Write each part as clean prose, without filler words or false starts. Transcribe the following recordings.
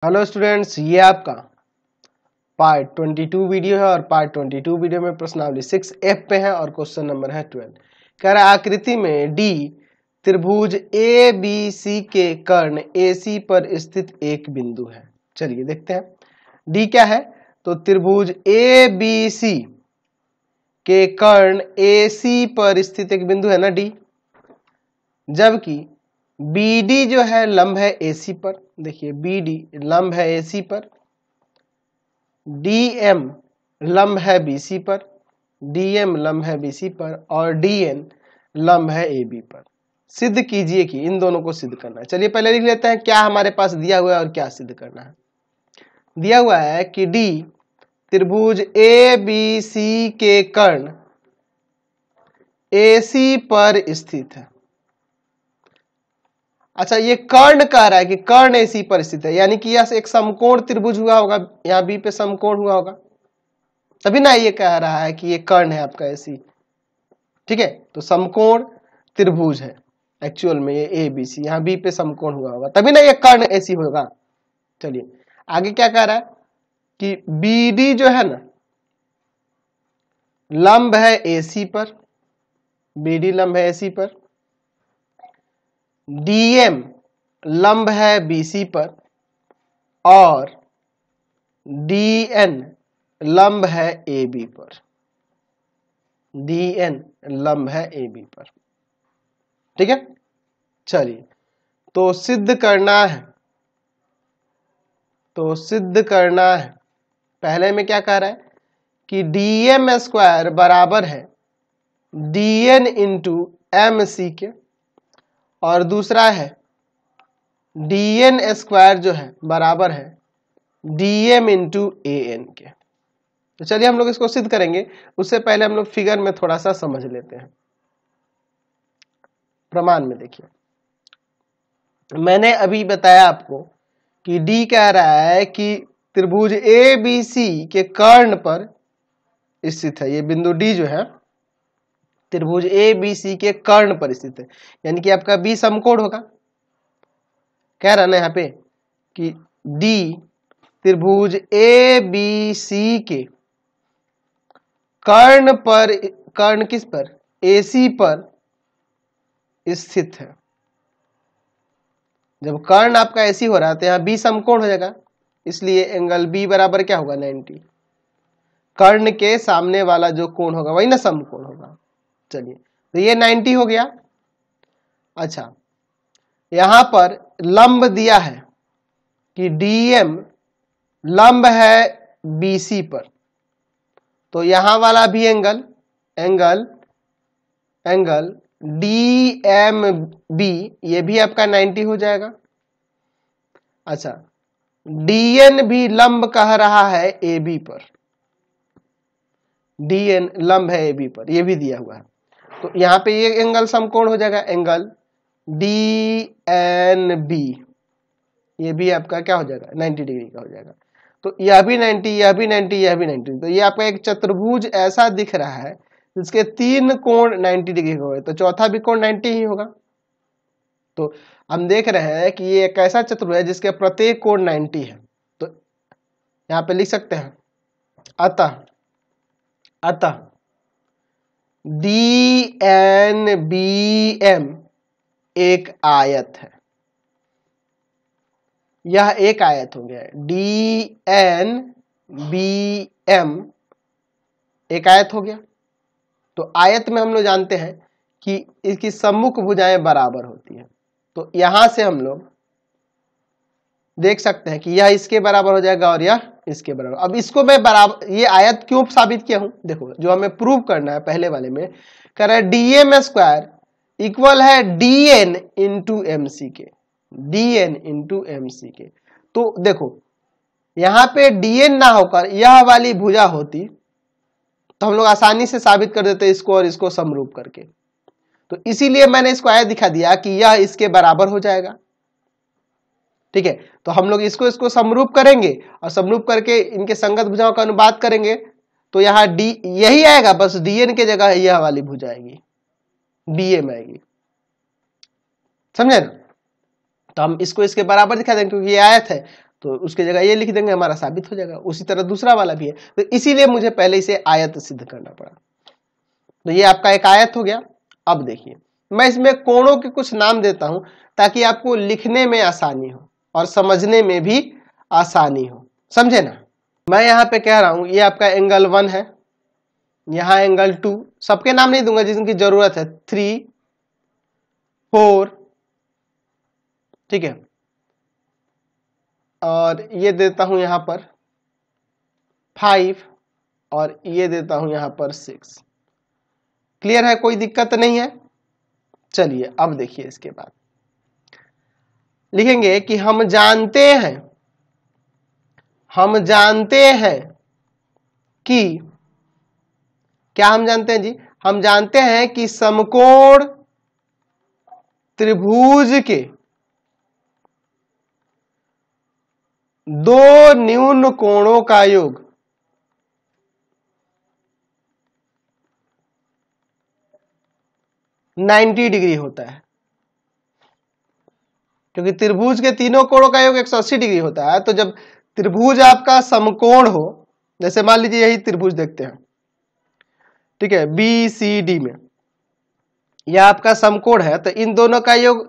Hello students, ये आपका part 22 video है और पार्ट 22 वीडियो में प्रश्नावली 6F पे है और क्वेश्चन नंबर है 12। कह रहा है आकृति में डी त्रिभुज ए बी सी के कर्ण AC पर स्थित एक बिंदु है। चलिए देखते हैं डी क्या है। तो त्रिभुज ए बी सी के कर्ण AC पर स्थित एक बिंदु है ना डी, जबकि BD जो है लंब है AC पर। देखिए BD लंब है AC पर, DM लंब है BC पर, DM लंब है BC पर और DN लंब है AB पर। सिद्ध कीजिए कि इन दोनों को सिद्ध करना है। चलिए पहले लिख लेते हैं क्या हमारे पास दिया हुआ है और क्या सिद्ध करना है। दिया हुआ है कि D त्रिभुज ABC के कर्ण AC पर स्थित है। अच्छा, ये कर्ण कह रहा है कि कर्ण AC पर स्थित है, यानी कि यह एक समकोण त्रिभुज हुआ होगा, यहाँ B पे समकोण हुआ होगा, तभी ना ये कह रहा है कि ये कर्ण है आपका AC। ठीक है, तो समकोण त्रिभुज है एक्चुअल में ये ABC, यहाँ B पे समकोण हुआ होगा, तभी ना ये कर्ण AC होगा। चलिए आगे क्या कह रहा है कि BD जो है ना लंब है AC पर, BD लंब है AC पर, DM लंब है BC पर और DN लंब है AB पर। DN लंब है AB पर। ठीक है, चलिए तो सिद्ध करना है। पहले में क्या कह रहा है कि DM स्क्वायर बराबर है DN इंटू MC के, और दूसरा है DN स्क्वायर जो है बराबर है DM इंटू AN के। तो चलिए हम लोग इसको सिद्ध करेंगे, उससे पहले हम लोग फिगर में थोड़ा सा समझ लेते हैं। प्रमाण में देखिए, मैंने अभी बताया आपको कि D कह रहा है कि त्रिभुज ABC के कर्ण पर स्थित है। ये बिंदु D जो है त्रिभुज ABC के कर्ण पर स्थित है, यानी कि आपका B समकोण होगा। कह रहा ना यहाँ पे कि D त्रिभुज ABC के कर्ण पर, कर्ण किस पर, AC पर स्थित है। जब कर्ण आपका AC हो रहा है तो यहाँ B समकोण हो जाएगा, इसलिए एंगल B बराबर क्या होगा 90। कर्ण के सामने वाला जो कोण होगा वही ना समकोण होगा। चलिए तो ये 90 हो गया। अच्छा, यहां पर लंब दिया है कि DM लंब है BC पर, तो यहां वाला भी एंगल DMB ये भी आपका 90 हो जाएगा। अच्छा, DN भी लंब कह रहा है AB पर, DN लंब है AB पर, ये भी दिया हुआ है, तो यहाँ पे ये एंगल समकोण हो जाएगा, एंगल DNB ये भी आपका क्या हो जाएगा 90 डिग्री का हो जाएगा। तो यह भी 90, यह भी 90, यह भी 90, तो ये आपका एक चतुर्भुज ऐसा दिख रहा है जिसके 3 कोण 90 डिग्री का हो, तो चौथा भी कोण 90 ही होगा। तो हम देख रहे हैं कि ये एक ऐसा चतुर्भुज है जिसके प्रत्येक कोण 90 है। तो यहाँ पे लिख सकते हैं अतः DNBM एक आयत है। यह एक आयत हो गया, DNBM एक आयत हो गया। तो आयत में हम लोग जानते हैं कि इसकी सम्मुख भुजाएं बराबर होती है, तो यहां से हम लोग देख सकते हैं कि यह इसके बराबर हो जाएगा और यह इसके बराबर। अब इसको मैं बराबर, ये आयत क्यों साबित किया हूं, देखो जो हमें प्रूव करना है पहले वाले में कह रहा है DM स्क्वायर इक्वल है DN इंटू MC के, DN इंटू MC के। तो देखो यहां पे DN ना होकर यह वाली भुजा होती तो हम लोग आसानी से साबित कर देते इसको और इसको समरूप करके। तो इसीलिए मैंने इसको आयत दिखा दिया कि यह इसके बराबर हो जाएगा। ठीक है, तो हम लोग इसको समरूप करेंगे और समरूप करके इनके संगत भुजाओं का अनुपात करेंगे, तो यहाँ D यही आएगा, बस DN के जगह यह वाली भुजा आएगी, DM आएगी। समझे ना? तो हम इसको इसके बराबर दिखा देंगे क्योंकि ये आयत है, तो उसकी जगह ये लिख देंगे, हमारा साबित हो जाएगा। उसी तरह दूसरा वाला भी है, तो इसीलिए मुझे पहले इसे आयत सिद्ध करना पड़ा। तो ये आपका एक आयत हो गया। अब देखिए, मैं इसमें कोणों के कुछ नाम देता हूं ताकि आपको लिखने में आसानी हो और समझने में भी आसानी हो, समझे ना। मैं यहाँ पे कह रहा हूं ये आपका एंगल 1 है, यहाँ एंगल 2, सबके नाम नहीं दूंगा जिनकी जरूरत है, 3, 4, ठीक है, और ये देता हूं यहां पर 5 और ये देता हूं यहां पर 6। क्लियर है, कोई दिक्कत नहीं है। चलिए अब देखिए, इसके बाद लिखेंगे कि हम जानते हैं कि, क्या हम जानते हैं जी, हम जानते हैं कि समकोण त्रिभुज के दो न्यून कोणों का योग 90 डिग्री होता है। क्योंकि त्रिभुज के तीनों कोणों का योग 180 डिग्री होता है, तो जब त्रिभुज आपका समकोण हो, जैसे मान लीजिए यही त्रिभुज देखते हैं, ठीक है, BCD में यह आपका समकोण है, तो इन दोनों का योग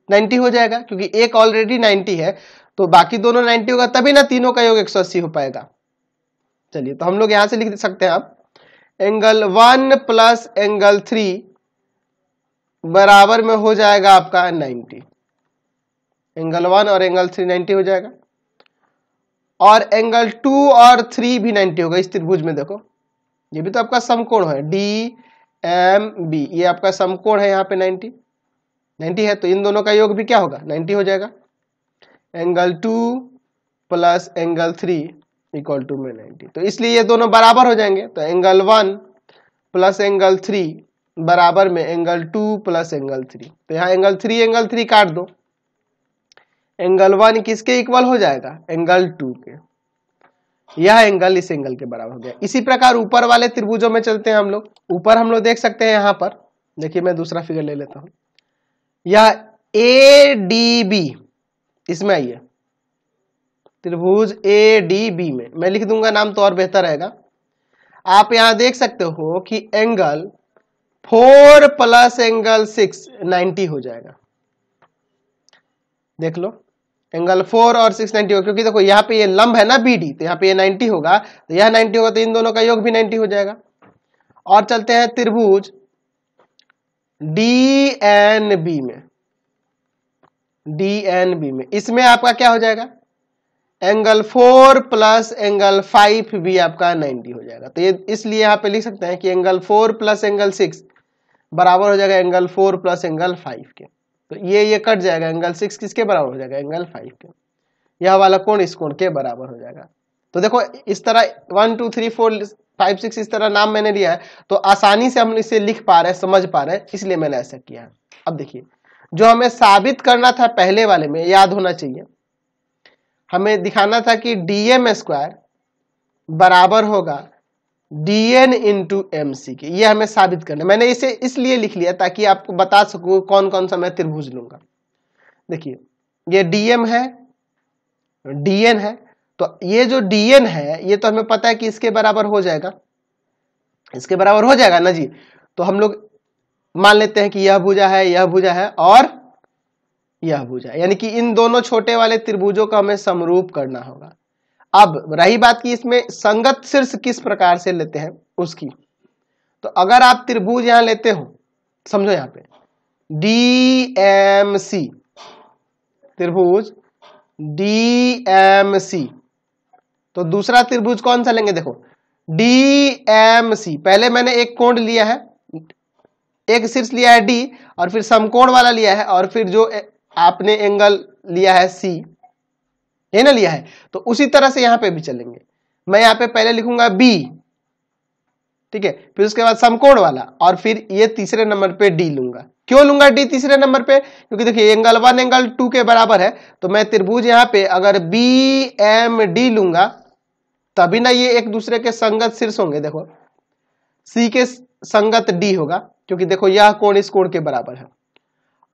90 हो जाएगा, क्योंकि एक ऑलरेडी 90 है, तो बाकी दोनों 90 होगा, तभी ना तीनों का योग 180 हो पाएगा। चलिए, तो हम लोग यहां से लिख सकते हैं आप एंगल 1 प्लस एंगल 3 बराबर में हो जाएगा आपका 90। एंगल 1 और एंगल 3 90 हो जाएगा, और एंगल 2 और 3 भी 90 होगा इस त्रिभुज में। देखो, ये भी तो आपका समकोण है, DMB, ये आपका समकोण है, यहाँ पे 90 है, तो इन दोनों का योग भी क्या होगा, 90 हो जाएगा। Angle 2 plus angle 3 equal to में 90, तो इसलिए ये दोनों बराबर हो जाएंगे। तो एंगल 1 प्लस एंगल 3 बराबर में एंगल 2 प्लस एंगल 3, तो यहाँ एंगल 3 काट दो। एंगल 1 किसके इक्वल हो जाएगा, एंगल 2 के। यह एंगल इस एंगल के बराबर हो गया। इसी प्रकार ऊपर वाले त्रिभुजों में चलते हैं हम लोग। ऊपर हम लोग देख सकते हैं, यहाँ पर देखिए, मैं दूसरा फिगर ले लेता हूं। यह ADB, इसमें आइए, त्रिभुज ADB में मैं लिख दूंगा नाम तो और बेहतर रहेगा। आप यहां देख सकते हो कि एंगल 4 प्लस एंगल 6 90 हो जाएगा। देख लो, एंगल 4 और 6 90 होगा, क्योंकि देखो यहाँ पे ये लंब है ना BD, तो यहाँ पे ये 90 होगा, तो यह 90 होगा, तो इन दोनों का योग भी 90 हो जाएगा। और चलते हैं त्रिभुज DNB में। इसमें आपका क्या हो जाएगा, एंगल 4 प्लस एंगल 5 भी आपका 90 हो जाएगा। तो ये इसलिए यहाँ पे लिख सकते हैं कि एंगल 4 प्लस एंगल 6 बराबर हो जाएगा एंगल 4 प्लस एंगल 5 के। तो ये कट जाएगा, एंगल 6 किसके बराबर हो जाएगा, एंगल 5 के। यह वाला कोण इस कोण के बराबर हो जाएगा। तो देखो, इस तरह 1 2 3 4 5 6 इस तरह नाम मैंने लिया है, तो आसानी से हम इसे लिख पा रहे हैं, समझ पा रहे हैं, इसलिए मैंने ऐसा किया है। अब देखिए, जो हमें साबित करना था पहले वाले में, याद होना चाहिए, हमें दिखाना था कि DM² बराबर होगा DN इंटू MC के। ये हमें साबित करना। मैंने इसे इसलिए लिख लिया ताकि आपको बता सकूं कौन कौन सा मैं त्रिभुज लूंगा। देखिए, ये DM है, DN है, तो ये जो DN है ये तो हमें पता है कि इसके बराबर हो जाएगा, इसके बराबर हो जाएगा ना जी। तो हम लोग मान लेते हैं कि यह भुजा है, यह भुजा है और यह भुजा, यानी कि इन दोनों छोटे वाले त्रिभुजों का हमें समरूप करना होगा। अब रही बात की इसमें संगत शीर्ष किस प्रकार से लेते हैं उसकी, तो अगर आप त्रिभुज यहां लेते हो, समझो यहां पे DMC, त्रिभुज DMC, तो दूसरा त्रिभुज कौन सा लेंगे, देखो DMC। पहले मैंने एक कोण लिया है, एक शीर्ष लिया है D, और फिर समकोण वाला लिया है, और फिर जो आपने एंगल लिया है C, ये ना लिया है, तो उसी तरह से यहां पे भी चलेंगे। मैं यहां पे पहले लिखूंगा B, ठीक है, फिर उसके बाद समकोण वाला, और फिर ये तीसरे नंबर पे D लूंगा। क्यों लूंगा D तीसरे नंबर पे, क्योंकि देखिए एंगल 1 एंगल 2 के बराबर है, तो मैं त्रिभुज यहां पे अगर BMD लूंगा तभी ना ये एक दूसरे के संगत शीर्ष होंगे। देखो, C के संगत D होगा, क्योंकि देखो यह कोण इस कोण के बराबर है,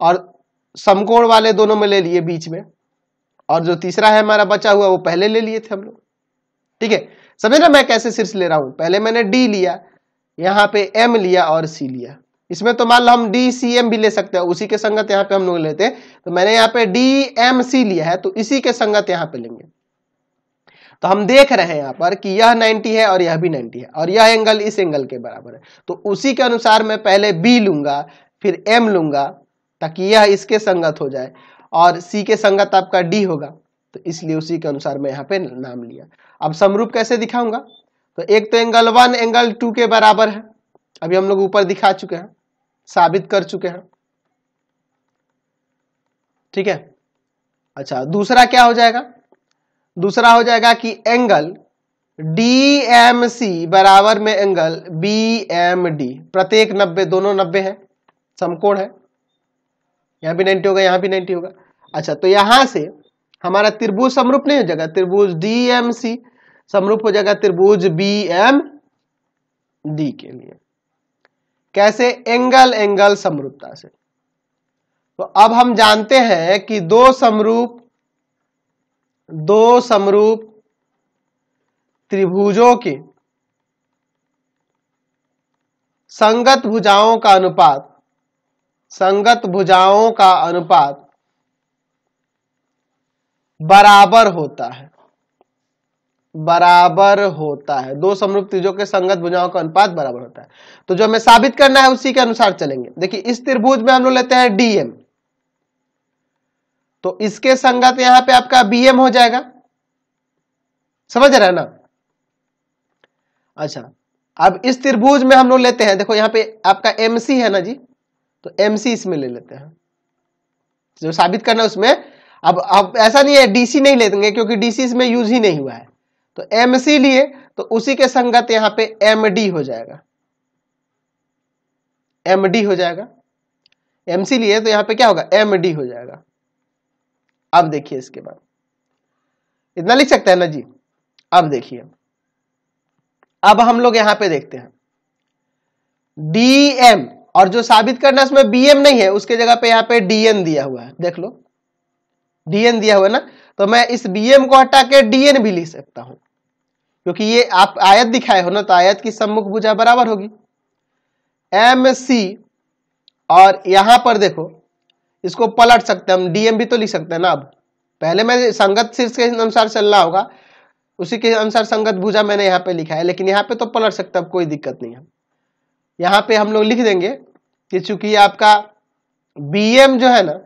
और समकोण वाले दोनों में ले लिए बीच में, और जो तीसरा है हमारा बचा हुआ वो पहले ले लिए थे हम लोग। ठीक है, समझे ना मैं कैसे शीर्ष ले रहा हूं। पहले मैंने डी लिया, यहाँ पे एम लिया और सी लिया। इसमें तो मान लो हम डी सी एम भी ले सकते हैं, उसी के संगत यहाँ पे हम लोग लेते हैं। तो मैंने यहाँ पे डी एम सी लिया है, तो इसी के संगत यहाँ पे लेंगे। तो हम देख रहे हैं यहाँ पर कि यह 90 है और यह भी 90 है और यह एंगल इस एंगल के बराबर है। तो उसी के अनुसार मैं पहले बी लूंगा फिर एम लूंगा ताकि यह इसके संगत हो जाए, और सी के संगत आपका डी होगा, तो इसलिए उसी के अनुसार मैं यहाँ पे नाम लिया। अब समरूप कैसे दिखाऊंगा, तो एक तो एंगल 1 एंगल 2 के बराबर है, अभी हम लोग ऊपर दिखा चुके हैं, साबित कर चुके हैं। ठीक है, अच्छा दूसरा क्या हो जाएगा, दूसरा हो जाएगा कि एंगल डी एम सी बराबर में एंगल बी एम डी, प्रत्येक 90, दोनों 90 है, समकोण है, यहां भी 90 होगा यहां भी 90 होगा। अच्छा, तो यहां से हमारा त्रिभुज समरूप नहीं हो जाएगा, त्रिभुज डी एम सी समरूप हो जाएगा त्रिभुज बी एम डी के लिए। कैसे, एंगल एंगल समरूपता से। तो अब हम जानते हैं कि दो समरूप त्रिभुजों के संगत भुजाओं का अनुपात बराबर होता है, दो समरूप त्रिभुजों के संगत भुजाओं का अनुपात बराबर होता है। तो जो हमें साबित करना है उसी के अनुसार चलेंगे। देखिए इस त्रिभुज में हम लोग लेते हैं डीएम, तो इसके संगत यहां पे आपका बीएम हो जाएगा, समझ रहे हैं ना। अच्छा, अब इस त्रिभुज में हम लोग लेते हैं, देखो यहाँ पे आपका एमसी है ना जी, तो एमसी इसमें ले लेते हैं, जो साबित करना है उसमें। अब ऐसा नहीं है डीसी नहीं ले देंगे क्योंकि डीसी इसमें यूज ही नहीं हुआ है, तो एमसी लिए तो उसी के संगत यहाँ पे एमडी हो जाएगा, एमडी हो जाएगा। एमसी लिए तो यहाँ पे क्या होगा, एमडी हो जाएगा। अब देखिए इसके बाद इतना लिख सकते हैं ना जी। अब देखिए, अब हम लोग यहां पे देखते हैं डीएम, और जो साबित करना है उसमें बीएम नहीं है, उसके जगह पे यहाँ पे डीएन दिया हुआ है, देख लो डीएन दिया हुआ है ना। तो मैं इस बीएम को हटा के डीएन भी लिख सकता हूं, क्योंकि ये आप आयत दिखाए हो ना, तो आयत की सम्मुख भुजा बराबर होगी एम सी, और यहां पर देखो इसको पलट सकते हैं हम, डीएम भी तो लिख सकते हैं ना। अब पहले मैं संगत शीर्ष के अनुसार चलना होगा, उसी के अनुसार संगत भुजा मैंने यहाँ पे लिखा है, लेकिन यहाँ पे तो पलट सकता है, कोई दिक्कत नहीं है। यहाँ पे हम लोग लिख देंगे कि चूंकि आपका बीएम जो है ना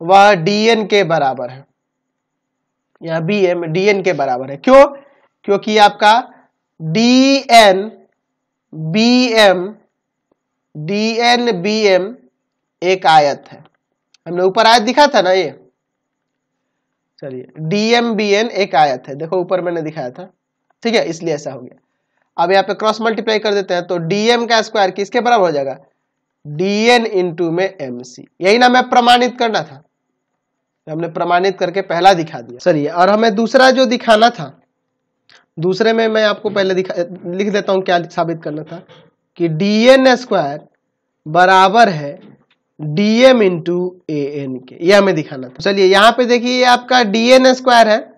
वह डीएन के बराबर है, यहाँ बीएम डीएन के बराबर है। क्यों, क्योंकि आपका डीएन बीएम एक आयत है, हमने ऊपर आयत दिखा था ना ये, चलिए डीएम बीएन एक आयत है, देखो ऊपर मैंने दिखाया था, ठीक है, इसलिए ऐसा हो गया। अब यहाँ पे क्रॉस मल्टीप्लाई कर देते हैं, तो डीएम का स्क्वायर किसके बराबर हो जाएगा, डीएन इंटू में एमसी। यही ना मैं प्रमाणित करना था, हमने प्रमाणित करके पहला दिखा दिया। चलिए, और हमें दूसरा जो दिखाना था, दूसरे में मैं आपको पहले लिख देता हूं क्या साबित करना था, कि डीएन स्क्वायर बराबर है डीएम इंटू एन के, यह हमें दिखाना था। चलिए यहां पे देखिए आपका डीएन स्क्वायर है,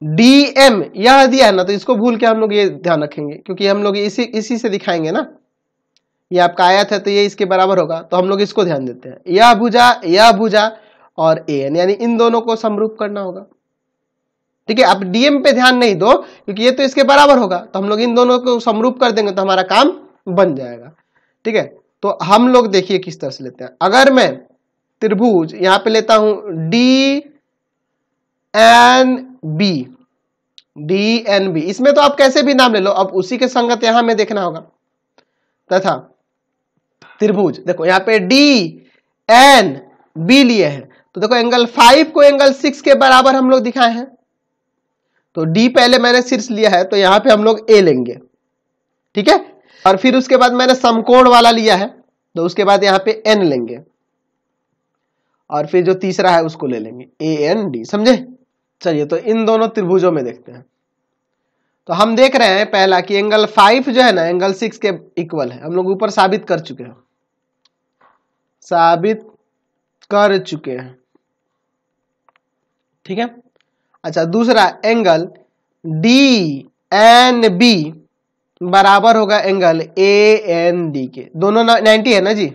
डीएम यह दिया है ना, तो इसको भूल के हम लोग ये ध्यान रखेंगे, क्योंकि हम लोग इसी से दिखाएंगे ना, ये आपका आयत है तो ये इसके बराबर होगा, तो हम लोग इसको ध्यान देते हैं। यह भुजा और एन, यानी इन दोनों को समरूप करना होगा। ठीक है, आप डीएम पे ध्यान नहीं दो क्योंकि ये तो इसके बराबर होगा, तो हम लोग इन दोनों को समरूप कर देंगे तो हमारा काम बन जाएगा। ठीक है, तो हम लोग देखिए किस तरह से लेते हैं। अगर मैं त्रिभुज यहां पे लेता हूं डी एन बी, इसमें तो आप कैसे भी नाम ले लो, अब उसी के संगत यहां में देखना होगा। तथा त्रिभुज देखो यहाँ पे डी एन बी लिए हैं, तो देखो एंगल 5 को एंगल 6 के बराबर हम लोग दिखाए हैं, तो डी पहले मैंने शीर्ष लिया है तो यहां पे हम लोग ए लेंगे। ठीक है, और फिर उसके बाद मैंने समकोण वाला लिया है, तो उसके बाद यहां पे एन लेंगे, और फिर जो तीसरा है उसको ले लेंगे ए एन डी, समझे। चलिए, तो इन दोनों त्रिभुजों में देखते हैं। तो हम देख रहे हैं पहला कि एंगल 5 जो है ना एंगल 6 के इक्वल है, हम लोग ऊपर साबित कर चुके हैं, ठीक है। अच्छा, दूसरा एंगल DNB बराबर होगा एंगल AND के, दोनों 90 है ना जी।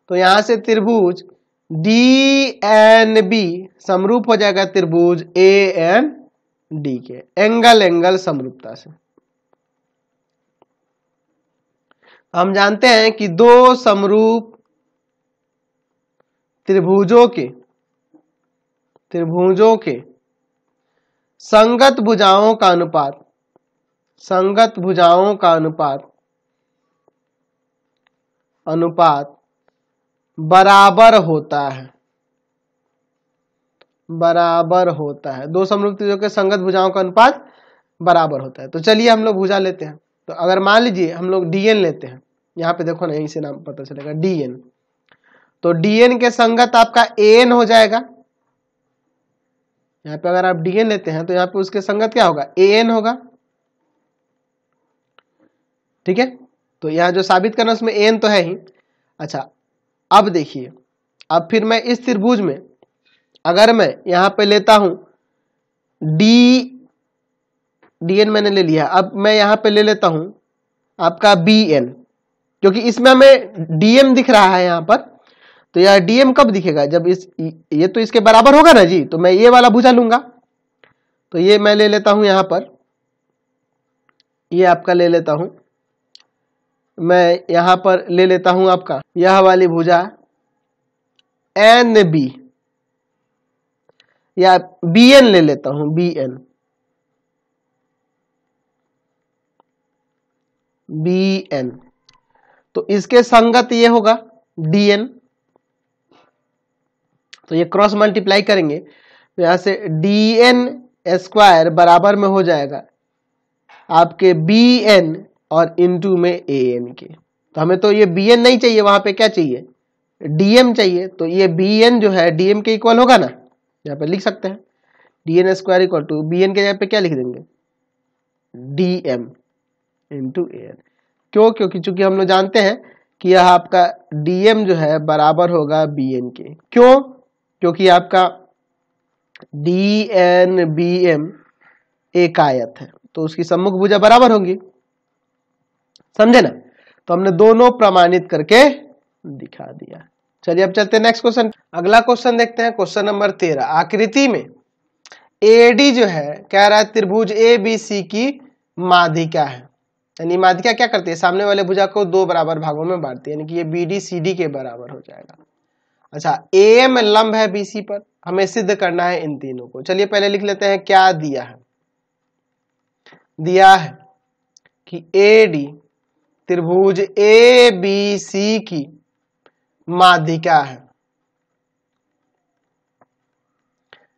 तो यहां से त्रिभुज DNB समरूप हो जाएगा त्रिभुज AND के, एंगल एंगल समरूपता से। हम जानते हैं कि दो समरूप त्रिभुजों के संगत भुजाओं का अनुपात बराबर होता है। दो समरूप त्रिभुजों के संगत भुजाओं का अनुपात बराबर होता है। तो चलिए हम लोग भुजा लेते हैं। तो अगर मान लीजिए हम लोग DN लेते हैं, यहाँ पे देखो ना, यहीं से नाम पता चलेगा DN। तो DN के संगत आपका AN हो जाएगा। यहाँ पे अगर आप DN लेते हैं तो यहाँ पे उसके संगत क्या होगा, AN होगा। ठीक है, तो यहाँ जो साबित करना उसमें AN तो है ही। अच्छा, अब देखिए, अब फिर मैं इस त्रिभुज में अगर मैं यहाँ पे लेता हूं DN मैंने ले लिया, अब मैं यहाँ पे ले लेता हूं आपका BN, क्योंकि इसमें हमें DM दिख रहा है यहाँ पर। तो यह DM कब दिखेगा, जब ये तो इसके बराबर होगा ना जी। तो मैं ये वाला भुजा लूंगा। तो ये मैं ले लेता हूं यहाँ पर, ये आपका ले लेता हूं मैं, यहां पर ले लेता हूं आपका यह वाली भुजा NB, या BN ले लेता हूं, BN। तो इसके संगत ये होगा DN। तो ये क्रॉस मल्टीप्लाई करेंगे तो यहां से DN स्क्वायर बराबर में हो जाएगा आपके BN और इनटू में AN के। तो हमें तो ये BN नहीं चाहिए, वहां पे क्या चाहिए, DM चाहिए। तो ये BN जो है DM के इक्वल होगा ना, यहाँ पे लिख सकते हैं DN square equal to BN के जगह पे क्या लिख देंगे, DM इंटू AN। क्यों, क्योंकि चूंकि हम लोग जानते हैं कि यह आपका DM जो है बराबर होगा BN के। क्यों, क्योंकि आपका DNBM एक आयत है, तो उसकी सम्मुख भुजा बराबर होंगी, समझे ना। तो हमने दोनों प्रमाणित करके दिखा दिया। चलिए अब चलते हैं नेक्स्ट क्वेश्चन। अगला क्वेश्चन देखते हैं, क्वेश्चन नंबर 13। आकृति में AD जो है कह रहा है त्रिभुज ABC की माध्यिका है। यानी माध्यिका क्या करती है, सामने वाले भुजा को दो बराबर भागों में बांटती है, यानी कि ये BD CD के बराबर हो जाएगा। अच्छा, AM लंब है BC पर, हमें सिद्ध करना है इन तीनों को। चलिए पहले लिख लेते हैं क्या दिया है। दिया है कि AD त्रिभुज ABC की माध्यिका है।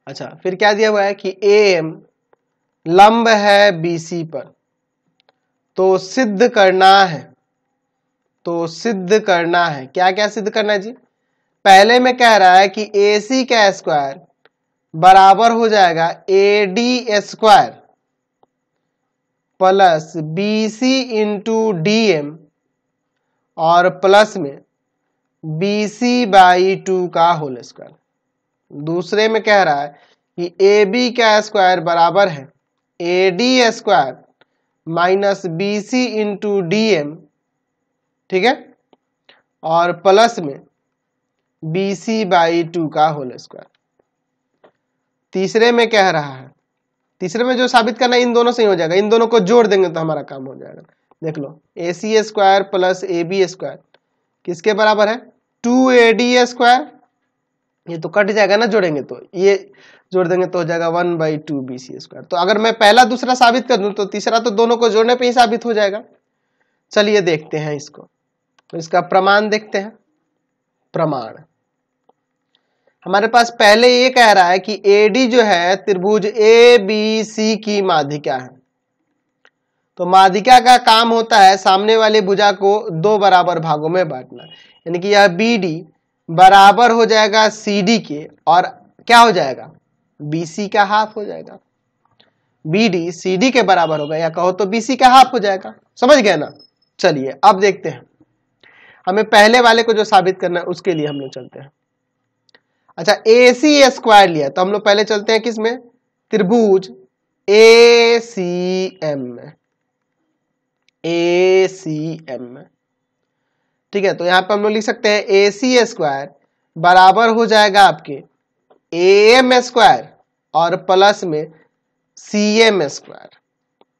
अच्छा, फिर क्या दिया हुआ है कि AM लंब है BC पर, तो सिद्ध करना है। क्या क्या सिद्ध करना है जी, पहले में कह रहा है कि AC का स्क्वायर बराबर हो जाएगा AD square plus BC into DM और प्लस में BC/2 का होल स्क्वायर। दूसरे में कह रहा है कि AB का स्क्वायर बराबर है AD square minus BC into DM, ठीक है, और प्लस में BC/2 का होल स्क्वायर। तीसरे में कह रहा है, तीसरे में जो साबित करना है इन दोनों से ही हो जाएगा, इन दोनों को जोड़ देंगे तो हमारा काम हो जाएगा। देख लो, AC square plus AB square किसके बराबर है, 2AD स्क्वायर। ये तो कट जाएगा ना, जोड़ेंगे तो, ये जोड़ देंगे तो हो जाएगा 1/2 BC स्क्वायर। तो अगर मैं पहला दूसरा साबित कर दूं तो तीसरा तो दोनों को जोड़ने पे ही साबित हो जाएगा। चलिए देखते हैं इसको, तो इसका प्रमाण देखते हैं। प्रमाण हमारे पास पहले ये कह रहा है कि AD जो है त्रिभुज ABC की माध्यिका है। तो माध्यिका का काम होता है सामने वाली भुजा को दो बराबर भागों में बांटना, यानी कि यह BD बराबर हो जाएगा CD के, और क्या हो जाएगा, BC का हाफ हो जाएगा। BD CD के बराबर होगा, या कहो तो BC का हाफ हो जाएगा। समझ गए ना। चलिए अब देखते हैं, हमें पहले वाले को जो साबित करना है उसके लिए हम लोग चलते हैं। अच्छा AC स्क्वायर लिया तो हम लोग पहले चलते हैं किसमें, त्रिभुज ACM में, ACM में। ठीक है, तो यहां पे हम लोग लिख सकते हैं AC स्क्वायर बराबर हो जाएगा आपके AM स्क्वायर और प्लस में CM square,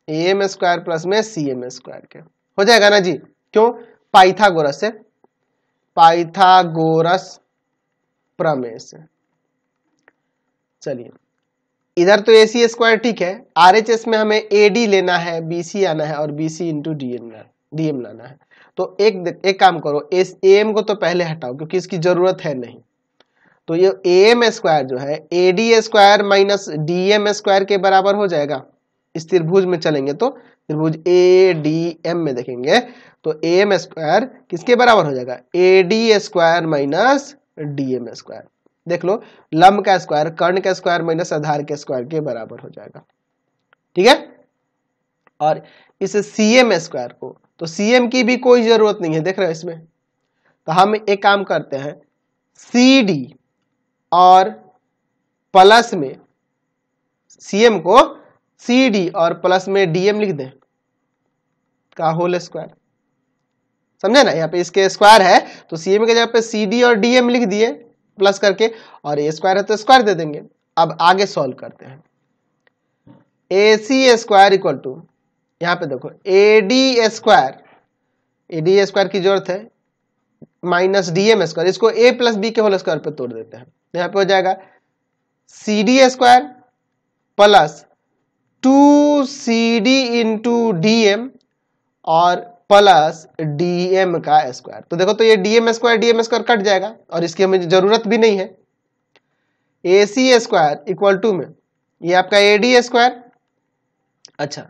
AM square plus में CM स्क्वायर के हो जाएगा ना जी। क्यों, पाइथागोरस से, पाइथागोरस प्रमेय से। चलिए इधर तो AC स्क्वायर ठीक है, RHS में हमें AD लेना है, BC आना है और BC इंटू DM लाना है। तो एक काम करो, AM को तो पहले हटाओ क्योंकि इसकी जरूरत है नहीं। तो ये AM स्क्वायर जो है AD square minus DM square के बराबर हो जाएगा। इस त्रिभुज में चलेंगे तो त्रिभुज ADM में देखेंगे तो AM स्क्वायर किसके बराबर हो जाएगा, AD square minus DM square. देख लो, लंब का स्क्वायर कर्ण का स्क्वायर माइनस आधार के स्क्वायर के बराबर हो जाएगा। ठीक है, और इस CM स्क्वायर को, तो CM की भी कोई जरूरत नहीं है, देख रहे हो इसमें। तो हम एक काम करते हैं, CD और प्लस में CM को CD और प्लस में DM लिख दें का होल स्क्वायर। समझे ना, यहाँ पे इसके स्क्वायर है तो CM के जगह पे CD और DM लिख दिए प्लस करके, और ये स्क्वायर है तो स्क्वायर दे देंगे। अब आगे सॉल्व करते हैं। AC स्क्वायर इक्वल टू, यहाँ पे देखो AD स्क्वायर, AD स्क्वायर की जरूरत है माइनस DM स्क्वायर, इसको A प्लस B के होल स्क्वायर पे तोड़ देते हैं। यहाँ पे हो जाएगा CD square plus 2CD into DM और प्लस DM का स्क्वायर। तो देखो तो ये DM स्क्वायर कट जाएगा और इसकी हमें जरूरत भी नहीं है। AC स्क्वायर इक्वल टू में ये आपका AD स्क्वायर। अच्छा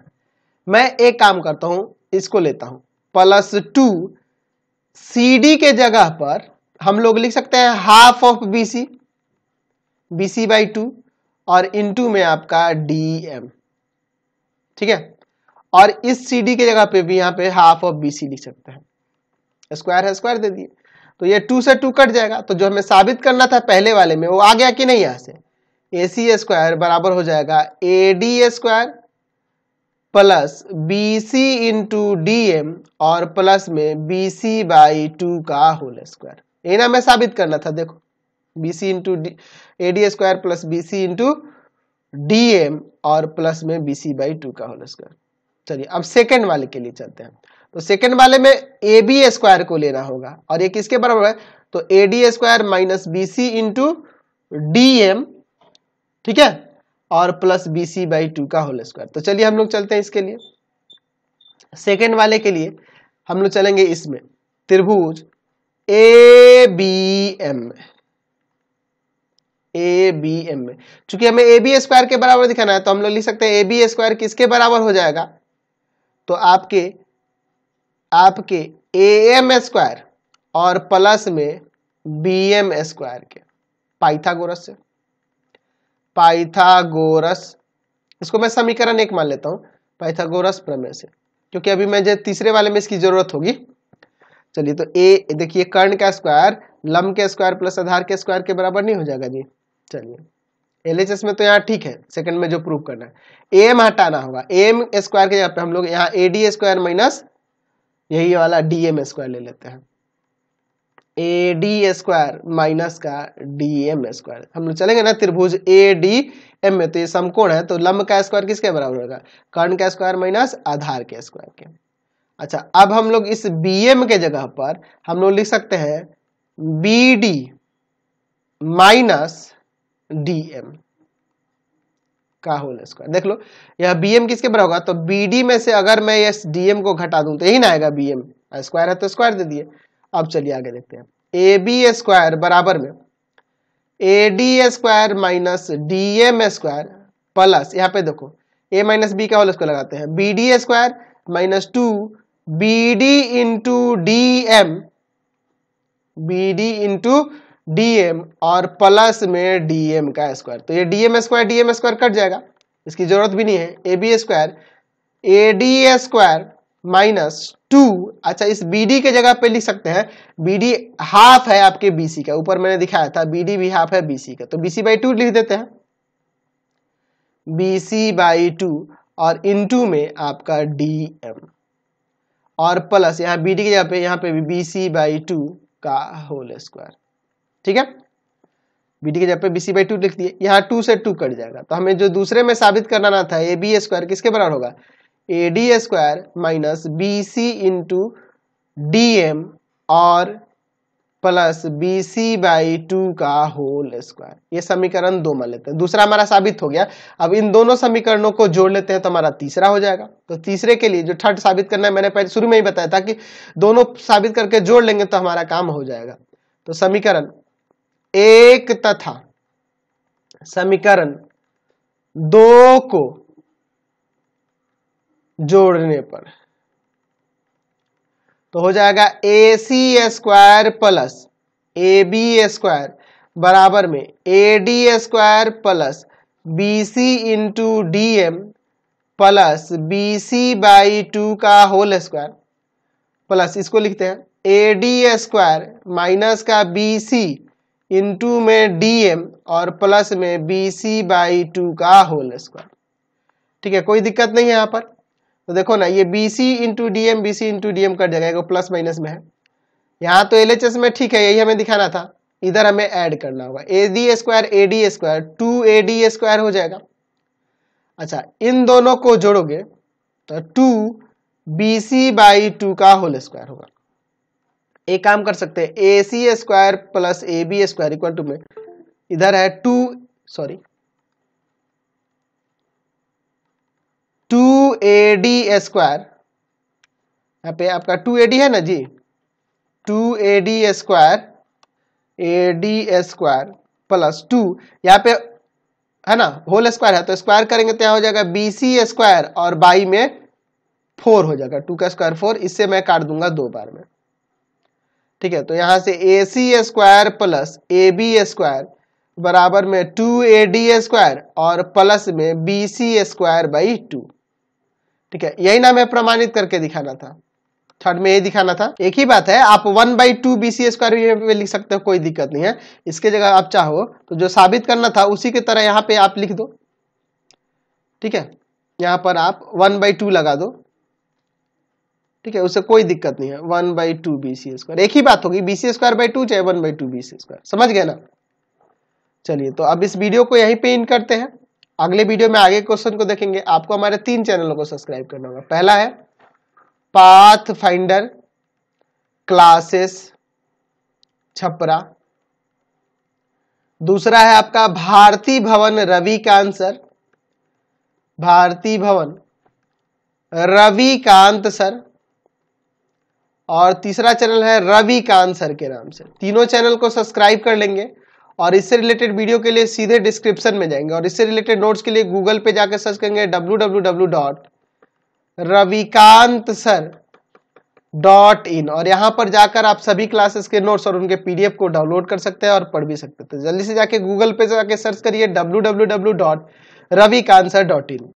मैं एक काम करता हूं, इसको लेता हूं प्लस 2 CD के जगह पर हम लोग लिख सकते हैं हाफ ऑफ BC बाई 2 और इनटू में आपका DM। ठीक है, और इस CD की जगह पे भी यहाँ पे हाफ ऑफ BC लिख सकते हैं, स्क्वायर है स्क्वायर दे दिए। तो ये 2 से 2 कट जाएगा, तो जो हमें साबित करना था पहले वाले में वो आ गया कि नहीं। यहाँ से AC स्क्वायर बराबर हो जाएगा AD square plus BC into DM और प्लस में BC बाई 2 का होल स्क्वायर। ये ना मैं साबित करना था, देखो BC into AD square plus BC into DM और प्लस में BC बाई 2 का होल स्क्वायर। चलिए अब सेकंड वाले के लिए चलते हैं। तो सेकंड वाले में AB स्क्वायर को लेना होगा और ये किसके बराबर है, तो AD square minus BC into DM, ठीक है, और प्लस BC बाई 2 का होल स्क्वायर। तो चलिए हम लोग चलते हैं इसके लिए। सेकंड वाले के लिए हम लोग चलेंगे इसमें त्रिभुज ABM में। चूंकि हमें AB स्क्वायर के बराबर दिखाना है तो हम लोग लिख सकते हैं AB स्क्वायर किसके बराबर हो जाएगा, तो आपके AM स्क्वायर और प्लस में BM स्क्वायर के, पाइथागोरस से, पाइथागोरस, इसको मैं समीकरण 1 मान लेता हूं, पाइथागोरस प्रमेय से, क्योंकि अभी मैं तीसरे वाले में इसकी जरूरत होगी। चलिए तो ए देखिए कर्ण का स्क्वायर लंब के स्क्वायर प्लस आधार के स्क्वायर के बराबर नहीं हो जाएगा जी। चलिए LHS में तो यहाँ ठीक है, सेकंड में जो प्रूव करना है AM हटाना होगा, AM स्क्वायर के जगह पे हम लोग यहाँ AD स्क्वायर माइनस यही वाला DM स्क्वायर ले लेते हैं, AD स्क्वायर माइनस का DM स्क्वायर। हम लोग चलेंगे ना त्रिभुज ADM में, तो ये समकोण है तो लंब का स्क्वायर किसके बराबर होगा, कर्ण का स्क्वायर माइनस आधार के स्क्वायर के। अच्छा अब हम लोग इस BM के जगह पर हम लोग लिख सकते हैं BD माइनस DM का होल स्क्वायर। देख लो यह BM किसके बराबर होगा, तो BD में से अगर मैं इस DM को घटा दूं तो यही ना आएगा, BM स्क्वायर है तो स्क्वायर दे दिए। अब चलिए आगे देखते हैं, AB स्क्वायर बराबर में AD square minus DM square plus, यहाँ पे देखो A माइनस B का होल स्क्वायर लगाते हैं, BD square minus 2 BD into DM, BD into DM और प्लस में DM का स्क्वायर। तो ये DM स्क्वायर कट जाएगा, इसकी जरूरत भी नहीं है। AB स्क्वायर AD स्क्वायर -2, अच्छा इस BD के जगह पे लिख सकते हैं, BD हाफ है आपके BC का, ऊपर मैंने दिखाया था BD भी हाफ है BC का, तो BC/2 लिख देते हैं, BC/2 और इनटू में आपका DM और प्लस यहाँ BD की जगह पे यहाँ पे भी BC/2 का होल स्क्वायर। ठीक है, BD की जगह पे BC/2 लिख दिए, यहाँ 2 से 2 कट जाएगा, तो हमें जो दूसरे में साबित करना था AB² किसके बराबर होगा, AD² minus BC into DM और प्लस BC/2 का होल स्क्वायर। ये समीकरण 2 मान लेते हैं, दूसरा हमारा साबित हो गया। अब इन दोनों समीकरणों को जोड़ लेते हैं तो हमारा तीसरा हो जाएगा। तो तीसरे के लिए जो थर्ड साबित करना है, मैंने पहले शुरू में ही बताया था कि दोनों साबित करके जोड़ लेंगे तो हमारा काम हो जाएगा। तो समीकरण 1 तथा समीकरण 2 को जोड़ने पर तो हो जाएगा AC² प्लस AB² बराबर में AD² plus BC into DM plus BC/2 का होल स्क्वायर प्लस इसको लिखते हैं AD² माइनस का BC इंटू में DM और प्लस में BC/2 का होल स्क्वायर। ठीक है, कोई दिक्कत नहीं है यहाँ पर। तो देखो ना, ये BC into DM BC into DM cut जाएगा, प्लस माइनस में है। यहाँ तो LHS में ठीक है, यही हमें दिखाना था, इधर हमें ऐड करना होगा AD² 2AD² हो जाएगा। अच्छा, इन दोनों को जोड़ोगे तो 2BC/2 का होल स्क्वायर होगा। एक काम कर सकते हैं, AC² plus AB² equal to में इधर है 2AD², यहाँ पे आपका 2AD है ना जी, 2AD² प्लस 2, यहाँ पे है ना होल स्क्वायर है तो स्क्वायर करेंगे तो यहाँ हो जाएगा BC² और बाई में 4 हो जाएगा, 2 का स्क्वायर 4, इससे मैं काट दूंगा 2 बार में। ठीक है, तो यहाँ से AC² प्लस AB² बराबर में 2AD² और प्लस में BC²/2। ठीक है, यही ना हमें प्रमाणित करके दिखाना था, थर्ड में यही दिखाना था। एक ही बात है, आप 1/2 BC² में लिख सकते हो, कोई दिक्कत नहीं है। इसके जगह आप चाहो तो जो साबित करना था उसी की तरह यहाँ पे आप लिख दो। ठीक है, यहाँ पर आप 1/2 लगा दो। ठीक है, उससे कोई दिक्कत नहीं है, 1/2 BC², एक ही बात होगी, BC²/2 चाहे 1/2 BC², समझ गए ना। चलिए, तो अब इस वीडियो को यहीं पे इन करते हैं, अगले वीडियो में आगे क्वेश्चन को देखेंगे। आपको हमारे 3 चैनलों को सब्सक्राइब करना होगा। पहला है पाथफाइंडर क्लासेस छपरा, दूसरा है आपका भारती भवन रविकांत सर, भारती भवन रविकांत सर, और तीसरा चैनल है रविकांत सर के नाम से। तीनों चैनल को सब्सक्राइब कर लेंगे और इससे रिलेटेड वीडियो के लिए सीधे डिस्क्रिप्शन में जाएंगे और इससे रिलेटेड नोट्स के लिए गूगल पे जाकर सर्च करेंगे www.ravikansar.in और यहाँ पर जाकर आप सभी क्लासेस के नोट्स और उनके PDF को डाउनलोड कर सकते हैं और पढ़ भी सकते हैं। तो जल्दी से जाके गूगल पे जाके सर्च करिए www.ravikansar.in।